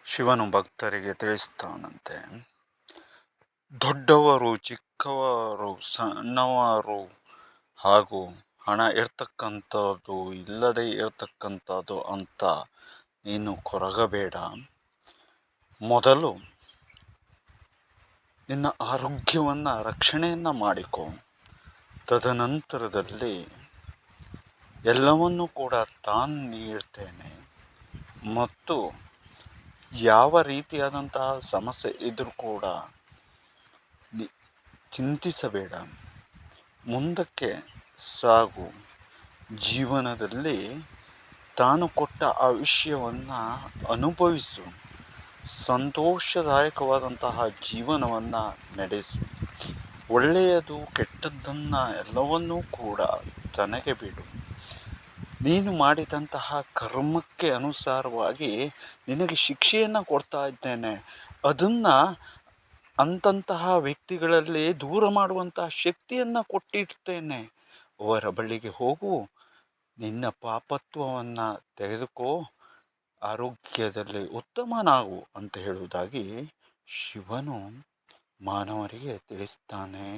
ಶಿವನು ಭಕ್ತರಿಗೆ ತಿಳಿಸ್ತಾನಂತೆ, ದೊಡ್ಡವರು ಚಿಕ್ಕವರು ಸಣ್ಣವರು ಹಾಗೂ ಹಣ ಇರ್ತಕ್ಕಂಥದ್ದು ಇಲ್ಲದೆ ಇರ್ತಕ್ಕಂಥದ್ದು ಅಂತ ನೀನು ಕೊರಗಬೇಡ. ಮೊದಲು ನಿನ್ನ ಆರೋಗ್ಯವನ್ನು ರಕ್ಷಣೆಯನ್ನು ಮಾಡಿಕೊ. ತದನಂತರದಲ್ಲಿ ಎಲ್ಲವನ್ನೂ ಕೂಡ ತಾನು ನೀಡ್ತೇನೆ. ಮತ್ತು ಯಾವ ರೀತಿಯಾದಂತಹ ಸಮಸ್ಯೆ ಇದ್ರೂ ಕೂಡ ಚಿಂತಿಸಬೇಡ, ಮುಂದಕ್ಕೆ ಸಾಗು. ಜೀವನದಲ್ಲಿ ತಾನು ಕೊಟ್ಟ ಆ ವಿಷಯವನ್ನು ಅನುಭವಿಸು, ಸಂತೋಷದಾಯಕವಾದಂತಹ ಜೀವನವನ್ನು ನಡೆಸು. ಒಳ್ಳೆಯದು ಕೆಟ್ಟದ್ದನ್ನು ಎಲ್ಲವನ್ನೂ ಕೂಡ ತನಗೆ ಬಿಡು. ನೀನು ಮಾಡಿದಂತಹ ಕರ್ಮಕ್ಕೆ ಅನುಸಾರವಾಗಿ ನಿನಗೆ ಶಿಕ್ಷೆಯನ್ನು ಕೊಡ್ತಾ ಇದ್ದೇನೆ. ಅದನ್ನು ಅಂತಹ ವ್ಯಕ್ತಿಗಳಲ್ಲಿ ದೂರ ಮಾಡುವಂತಹ ಶಕ್ತಿಯನ್ನು ಕೊಟ್ಟಿರ್ತೇನೆ. ಅವರ ಬಳಿಗೆ ಹೋಗು, ನಿನ್ನ ಪಾಪತ್ವವನ್ನು ತೆಗೆದುಕೋ, ಆರೋಗ್ಯದಲ್ಲಿ ಉತ್ತಮನಾಗು ಅಂತ ಹೇಳುವುದಾಗಿ ಶಿವನು ಮಾನವರಿಗೆ ತಿಳಿಸ್ತಾನೆ.